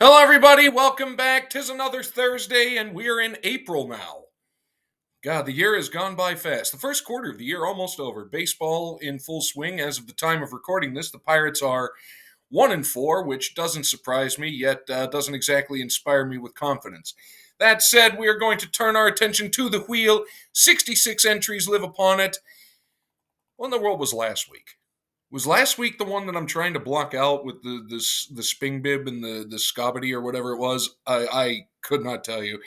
Hello, everybody. Welcome back. 'Tis another Thursday, and we're in April now. God, the year has gone by fast. The first quarter of the year almost over. Baseball in full swing as of the time of recording this. The Pirates are 1-4, which doesn't surprise me, yet doesn't exactly inspire me with confidence. That said, we are going to turn our attention to the wheel. 66 entries live upon it. What in the world was last week? Was last week the one that I'm trying to block out with the sping bib and the scobbity or whatever it was? I could not tell you.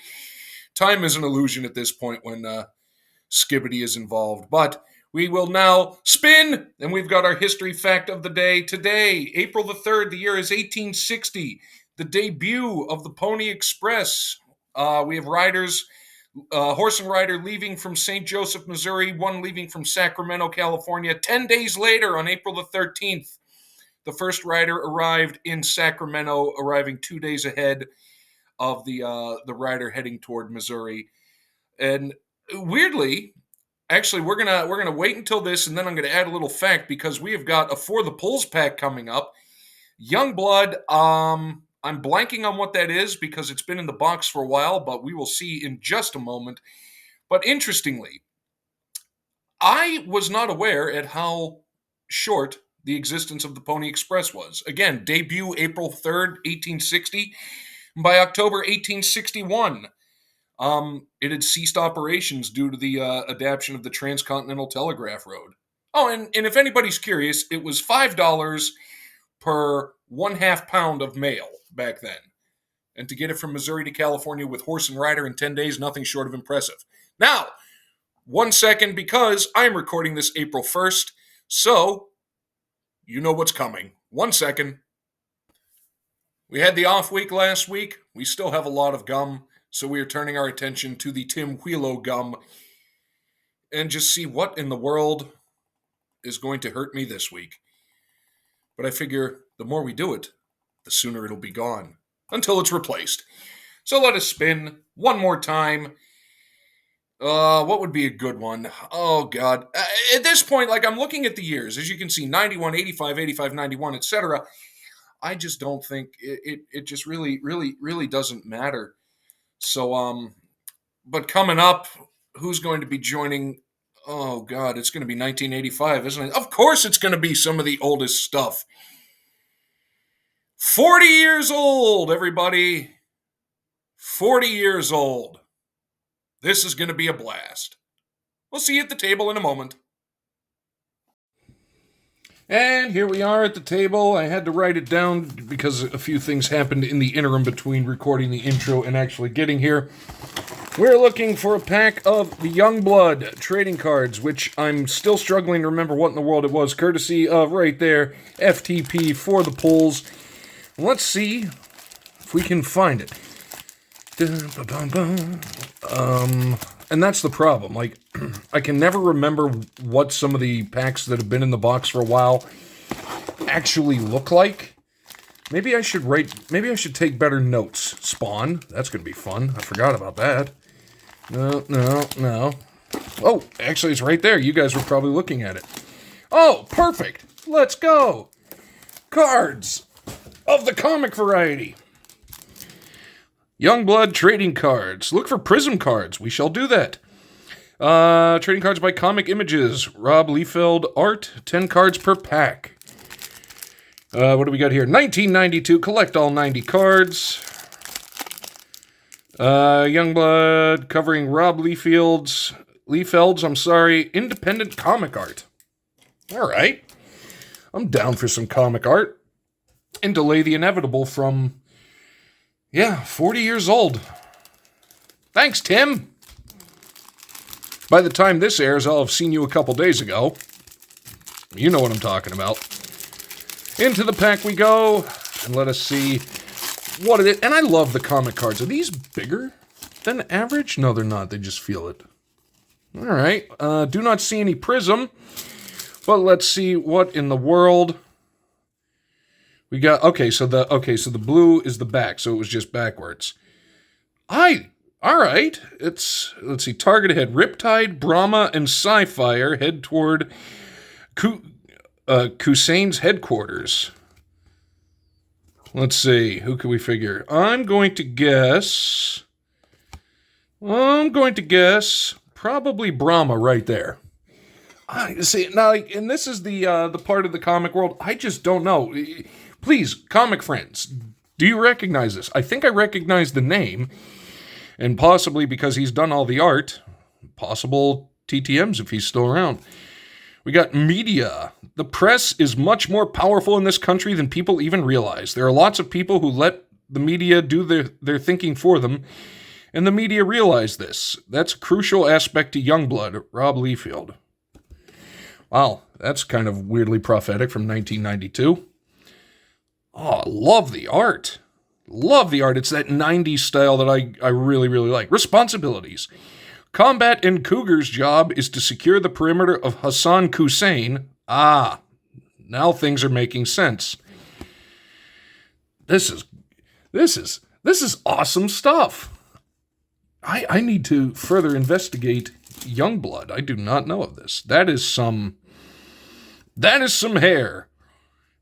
Time is an illusion at this point when skibbity is involved. But we will now spin, and we've got our history fact of the day. Today, April the 3rd, the year is 1860, the debut of the Pony Express. We have riders, horse and rider leaving from St. Joseph, Missouri, one leaving from Sacramento, California. 10 days later, on April the 13th, the first rider arrived in Sacramento, arriving 2 days ahead of the rider heading toward Missouri. And weirdly, actually, we're gonna wait until this, and then I'm gonna add a little fact because we have got a For the Pulls pack coming up. Youngblood, I'm blanking on what that is because it's been in the box for a while, but we will see in just a moment. But interestingly, I was not aware at how short the existence of the Pony Express was. Again, debut April 3rd, 1860. By October 1861, it had ceased operations due to the adaptation of the Transcontinental Telegraph Road. Oh, and if anybody's curious, it was $5 per 1/2 pound of mail back then. And to get it from Missouri to California with horse and rider in 10 days, nothing short of impressive. Now, 1 second, because I'm recording this April 1st, so you know what's coming. 1 second. We had the off week last week. We still have a lot of gum, so we are turning our attention to the Tim Wheelo gum and just see what in the world is going to hurt me this week. But I figure the more we do it, the sooner it'll be gone, until it's replaced. So let us spin one more time. What would be a good one? Oh, God. At this point, I'm looking at the years. As you can see, 91, 85, 85, 91, etc. I just don't think it just really doesn't matter. So, but coming up, who's going to be joining? Oh, God, it's going to be 1985, isn't it? Of course it's going to be some of the oldest stuff. 40 years old, everybody. 40 years old. This is going to be a blast. We'll see you at the table in a moment. And here we are at the table. I had to write it down because a few things happened in the interim between recording the intro and actually getting here. We're looking for a pack of the Youngblood trading cards, which I'm still struggling to remember what in the world it was, courtesy of right there, FTP For the Pulls. Let's see if we can find it. And that's the problem. I can never remember what some of the packs that have been in the box for a while actually look like. Maybe I should take better notes. Spawn. That's going to be fun. I forgot about that. No. Oh, actually, it's right there. You guys were probably looking at it. Oh, perfect. Let's go. Cards of the comic variety. Youngblood trading cards. Look for Prism cards. We shall do that. Trading cards by Comic Images. Rob Liefeld art. 10 cards per pack. What do we got here? 1992. Collect all 90 cards. Youngblood covering Rob Liefeld's independent comic art. All right. I'm down for some comic art. And delay the inevitable from... 40 years old. Thanks, Tim. By the time this airs, I'll have seen you a couple days ago. You know what I'm talking about. Into the pack we go, and let us see what it is. And I love the comic cards. Are these bigger than average? No, they're not. They just feel it. All right. Do not see any Prism, but let's see what in the world... We got, so the blue is the back, so it was just backwards. All right. Let's see, target ahead. Riptide, Brahma, and Sci-Fire head toward Kusain's headquarters. Let's see. Who can we figure? I'm going to guess probably Brahma right there. See, now, and this is the part of the comic world I just don't know. Please, comic friends, do you recognize this? I think I recognize the name, and possibly because he's done all the art, possible TTMs if he's still around. We got media. The press is much more powerful in this country than people even realize. There are lots of people who let the media do their thinking for them, and the media realize this. That's a crucial aspect to Youngblood, Rob Liefeld. Wow, that's kind of weirdly prophetic from 1992. Oh, love the art. Love the art. It's that 90s style that I really, really like. Responsibilities. Combat and Cougar's job is to secure the perimeter of Hassan Hussein. Ah, now things are making sense. This is awesome stuff. I need to further investigate Youngblood. I do not know of this. That is some hair.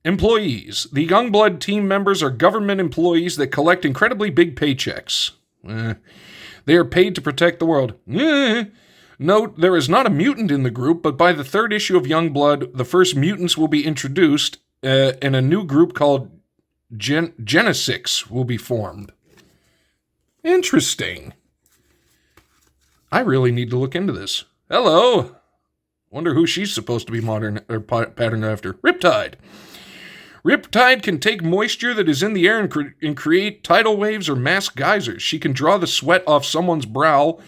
Employees. The Youngblood team members are government employees that collect incredibly big paychecks. They are paid to protect the world. Note, there is not a mutant in the group, but by the third issue of Youngblood, the first mutants will be introduced, and a new group called Genesix will be formed. Interesting. I really need to look into this. Hello. Wonder who she's supposed to be patterned after. Riptide. Riptide can take moisture that is in the air and create tidal waves or mass geysers. She can draw the sweat off someone's brow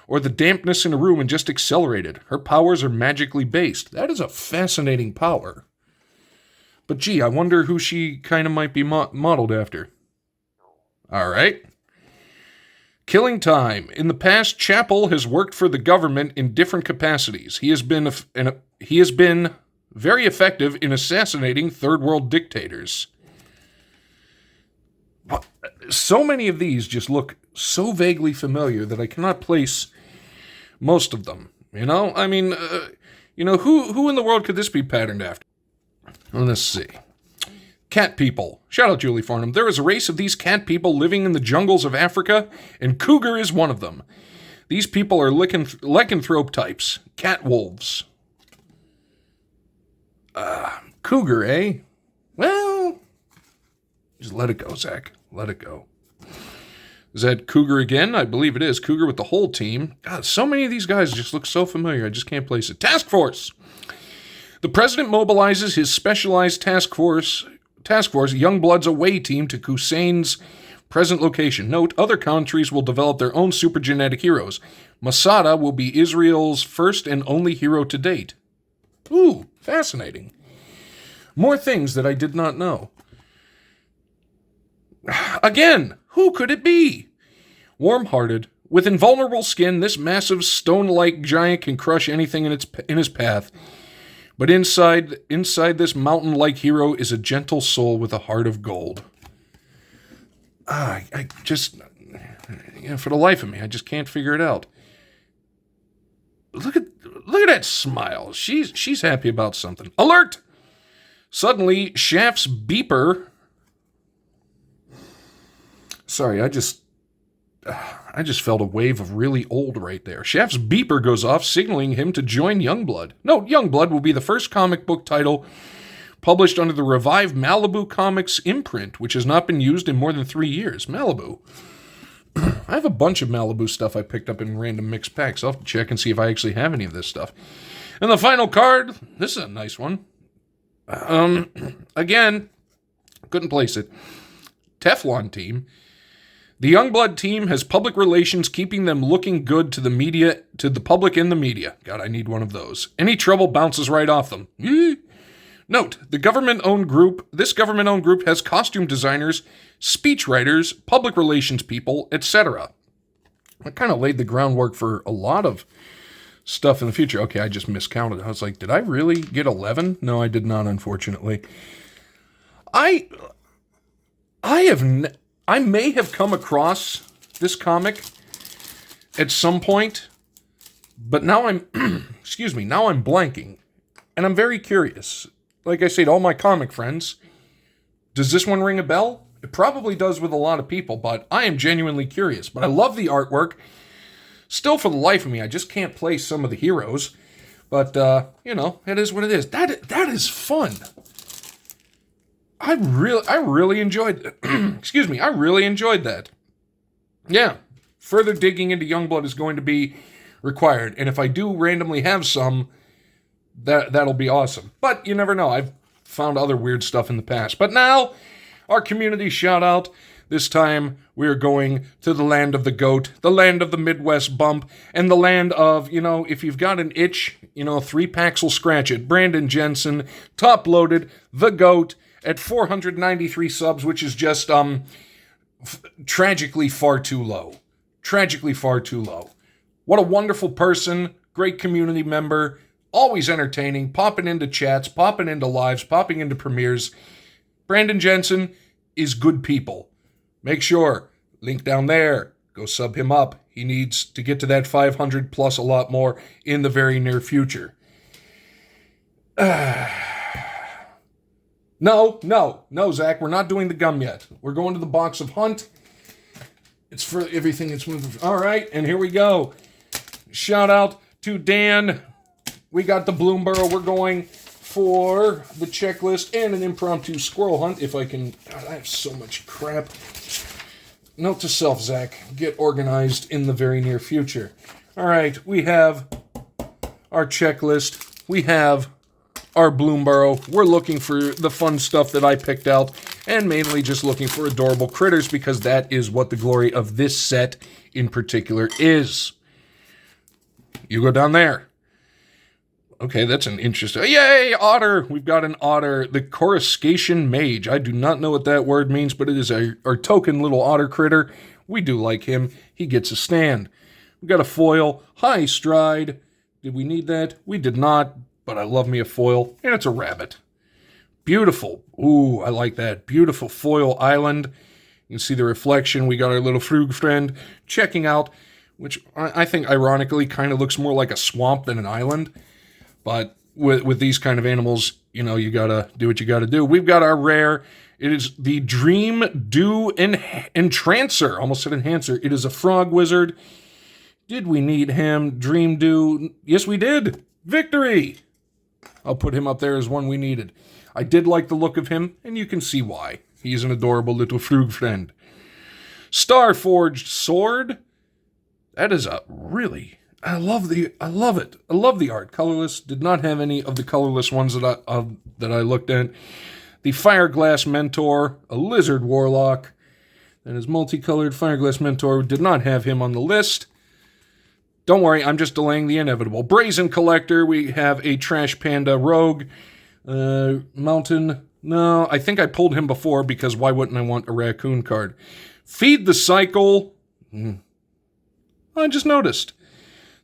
or the dampness in a room and just accelerate it. Her powers are magically based. That is a fascinating power. But gee, I wonder who she kind of might be modeled after. All right. Killing time. In the past, Chapel has worked for the government in different capacities. He has been very effective in assassinating third world dictators. So many of these just look so vaguely familiar that I cannot place most of them. You know, I mean, who in the world could this be patterned after? Let's see. Cat people. Shout out Julie Farnham. There is a race of these cat people living in the jungles of Africa, and Cougar is one of them. These people are lycanthrope types. Cat wolves. Cougar, eh? Well, just let it go, Zach. Let it go. Is that Cougar again? I believe it is. Cougar with the whole team. God, so many of these guys just look so familiar. I just can't place it. Task Force. The president mobilizes his specialized task force, Youngblood's away team, to Hussein's present location. Note, other countries will develop their own supergenetic heroes. Masada will be Israel's first and only hero to date. Ooh, fascinating. More things that I did not know. Again, who could it be? Warm-hearted, with invulnerable skin, this massive stone-like giant can crush anything in his path. But inside this mountain-like hero is a gentle soul with a heart of gold. I just, for the life of me, I just can't figure it out. Look at that smile. She's happy about something. Alert! Suddenly, Shaft's beeper. Sorry, I just felt a wave of really old right there. Shaft's beeper goes off, signaling him to join Youngblood. Note, Youngblood will be the first comic book title published under the revived Malibu Comics imprint, which has not been used in more than 3 years. Malibu. I have a bunch of Malibu stuff I picked up in random mixed packs. I'll have to check and see if I actually have any of this stuff. And the final card, this is a nice one. Again, couldn't place it. Teflon team. The Youngblood team has public relations, keeping them looking good to the media, to the public and the media. God, I need one of those. Any trouble bounces right off them. Note, this government-owned group has costume designers, speechwriters, public relations people, etc. That kind of laid the groundwork for a lot of stuff in the future. Okay, I just miscounted. I was like, did I really get 11? No, I did not, unfortunately. I may have come across this comic at some point, but now I'm, now I'm blanking, and I'm very curious. Like I said, all my comic friends, Does this one ring a bell? It probably does with a lot of people, but I am genuinely curious. But I love the artwork. Still, for the life of me, I just can't place some of the heroes. But, it is what it is. That is fun. I really enjoyed excuse me, I really enjoyed that. Yeah. Further digging into Youngblood is going to be required. And if I do randomly have some, that'll be awesome. But you never know. I've found other weird stuff in the past. But now, our community shout out. This time, we are going to the land of the goat, the land of the Midwest bump, and the land of, if you've got an itch, 3 packs will scratch it. Brandon Jensen, top-loaded, the goat, at 493 subs, which is just, tragically far too low. Tragically far too low. What a wonderful person, great community member, always entertaining, popping into chats, popping into lives, popping into premieres. Brandon Jensen is good people. Make sure, link down there, go sub him up. He needs to get to that 500 plus a lot more in the very near future. No, Zach, we're not doing the gum yet. We're going to the box of Hunt. It's for everything that's moving. All right, and here we go. Shout out to Dan. We got the Bloomburrow. We're going for the checklist and an impromptu squirrel hunt. If I can... God, I have so much crap. Note to self, Zach. Get organized in the very near future. All right, we have our checklist. We have our Bloomburrow. We're looking for the fun stuff that I picked out, and mainly just looking for adorable critters, because that is what the glory of this set in particular is. You go down there. Okay, that's an interesting... Yay, otter! We've got an otter. The Coruscation Mage. I do not know what that word means, but it is our token little otter critter. We do like him. He gets a stand. We've got a foil. High stride. Did we need that? We did not, but I love me a foil. And it's a rabbit. Beautiful. Ooh, I like that. Beautiful foil island. You can see the reflection. We got our little frog friend checking out, which I think ironically kind of looks more like a swamp than an island. But with these kind of animals, you gotta do what you gotta do. We've got our rare. It is the Dream Dew Entrancer. Almost said Enhancer. It is a frog wizard. Did we need him? Dream Dew. Yes, we did. Victory. I'll put him up there as one we needed. I did like the look of him, and you can see why. He's an adorable little frog friend. Starforged Sword. That is a really... I love it. I love the art. Colorless. Did not have any of the colorless ones that I looked at. The Fireglass Mentor, a Lizard Warlock. That is multicolored. Fireglass Mentor. Did not have him on the list. Don't worry, I'm just delaying the inevitable. Brazen Collector. We have a Trash Panda Rogue. Mountain. No, I think I pulled him before, because why wouldn't I want a raccoon card? Feed the Cycle. I just noticed.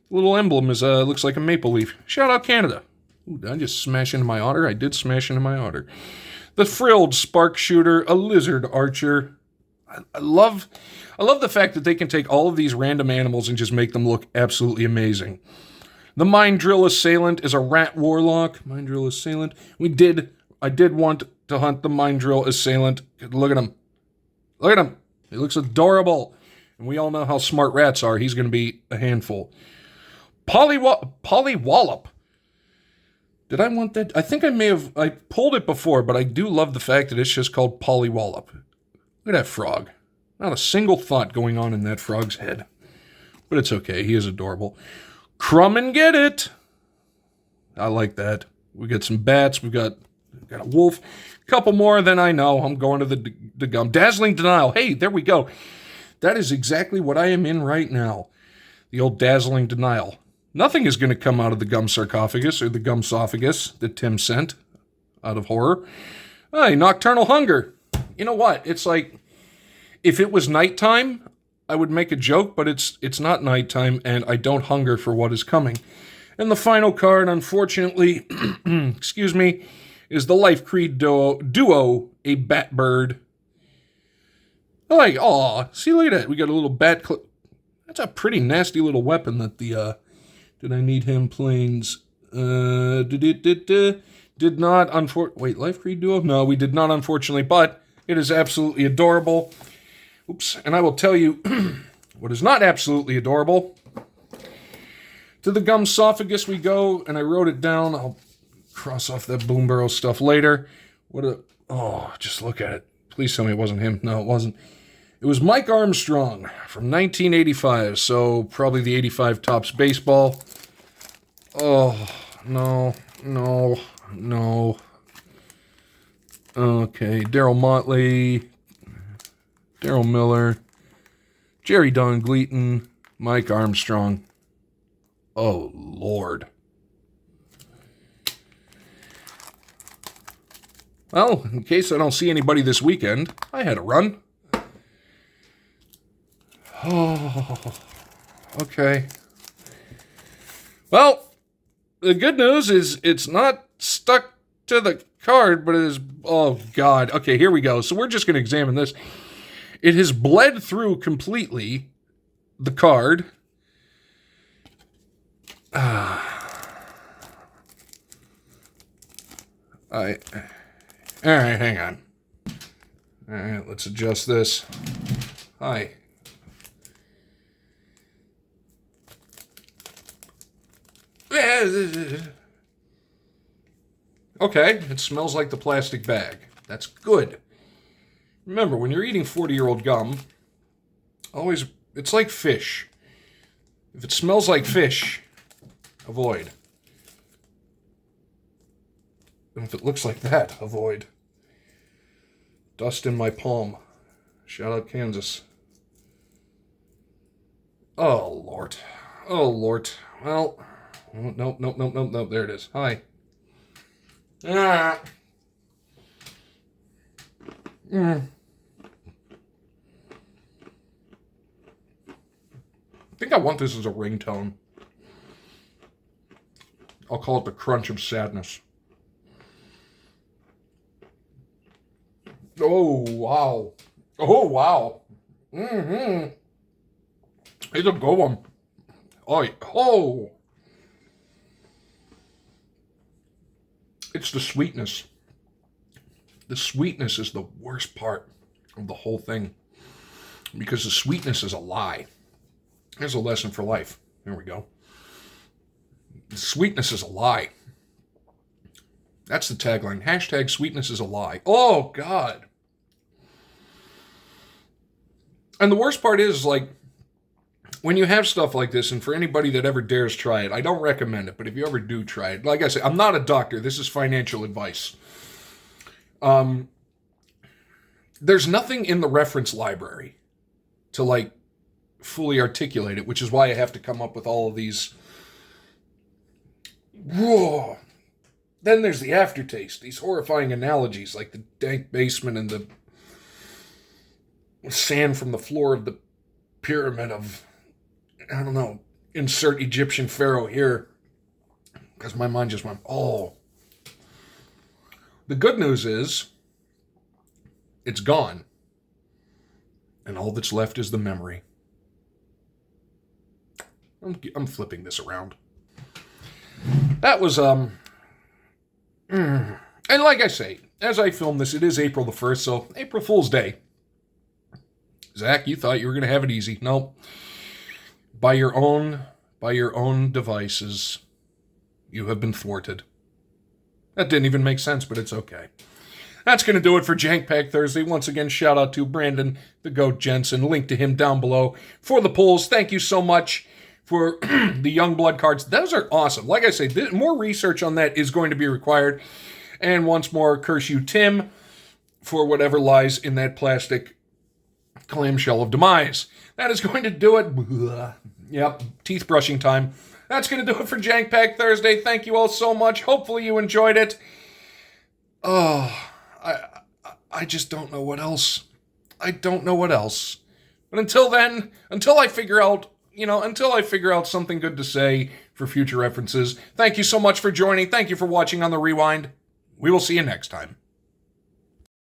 The little emblem is looks like a maple leaf. Shout out Canada. Ooh, did I just smash into my otter? I did smash into my otter. The Frilled Spark Shooter, a Lizard Archer. I love the fact that they can take all of these random animals and just make them look absolutely amazing. The Mind Drill Assailant is a Rat Warlock. Mind Drill Assailant. I did want to hunt the Mind Drill Assailant. Look at him. Look at him. He looks adorable. And we all know how smart rats are. He's going to be a handful. Pollywallop. Did I want that? I think I pulled it before, but I do love the fact that it's just called Pollywallop. Look at that frog. Not a single thought going on in that frog's head. But it's okay. He is adorable. Crumb and Get It. I like that. We got some bats. We've got a wolf. A couple more than I know. I'm going to the gum. Dazzling Denial. Hey, there we go. That is exactly what I am in right now. The old Dazzling Denial. Nothing is going to come out of the Gum-Sarcophagus or the Gum-Sophagus that Tim sent out of horror. Hey, Nocturnal Hunger. You know what? It's like, if it was nighttime, I would make a joke, but it's not nighttime, and I don't hunger for what is coming. And the final card, unfortunately, excuse me, is the Life Creed Duo, a Batbird. Like, aw, see, look at that. We got a little bat clip. That's a pretty nasty little weapon that the, did I need him planes? did not, wait, Life Creed Duo? No, we did not, unfortunately, but it is absolutely adorable. Oops, and I will tell you what is not absolutely adorable. To the Gum-Cophagus we go, and I wrote it down. I'll cross off that Bloomburrow stuff later. Just look at it. Please tell me it wasn't him. No, it wasn't. It was Mike Armstrong from 1985, so probably the 85 Topps baseball. Oh, no. Okay, Darryl Motley, Daryl Miller, Jerry Don Gleaton, Mike Armstrong. Oh, Lord. Well, in case I don't see anybody this weekend, I had a run. Oh, okay. Well, the good news is it's not stuck to the card, but it is... Oh, God. Okay, here we go. So we're just going to examine this. It has bled through completely the card. All right, hang on. All right, let's adjust this. Hi. Okay, it smells like the plastic bag. That's good. Remember, when you're eating 40-year-old gum, it's like fish. If it smells like fish, avoid. And if it looks like that, avoid. Dust in my palm. Shout out Kansas. Oh, Lord. Well, nope. There it is. Hi. I think I want this as a ringtone. I'll call it the crunch of sadness. Oh, wow. Mm-hmm. It's a good one. Oh. It's the sweetness. The sweetness is the worst part of the whole thing. Because the sweetness is a lie. Here's a lesson for life. Here we go. The sweetness is a lie. That's the tagline. Hashtag sweetness is a lie. Oh, God. And the worst part is, like, when you have stuff like this, and for anybody that ever dares try it, I don't recommend it, but if you ever do try it, like I said, I'm not a doctor. This is financial advice. There's nothing in the reference library to, like, fully articulate it, which is why I have to come up with all of these. Whoa. Then there's the aftertaste, these horrifying analogies, like the dank basement and the sand from the floor of the pyramid of, I don't know, insert Egyptian pharaoh here, because my mind just went, oh. The good news is, it's gone, and all that's left is the memory. I'm flipping this around. That was, and like I say, as I film this, it is April the 1st, so April Fool's Day. Zach, you thought you were going to have it easy. Nope. By your own devices, you have been thwarted. That didn't even make sense, but it's okay. That's going to do it for Jank Pack Thursday. Once again, shout out to Brandon, the Goat Jensen. Link to him down below for the polls. Thank you so much for the Youngblood cards. Those are awesome. Like I say, more research on that is going to be required. And once more, curse you, Tim, for whatever lies in that plastic clamshell of demise. That is going to do it. Yep, teeth brushing time. That's going to do it for Jank Pack Thursday. Thank you all so much. Hopefully you enjoyed it. Oh, I just don't know what else. I don't know what else. But until then, until I figure out something good to say for future references, thank you so much for joining. Thank you for watching on The Rewind. We will see you next time.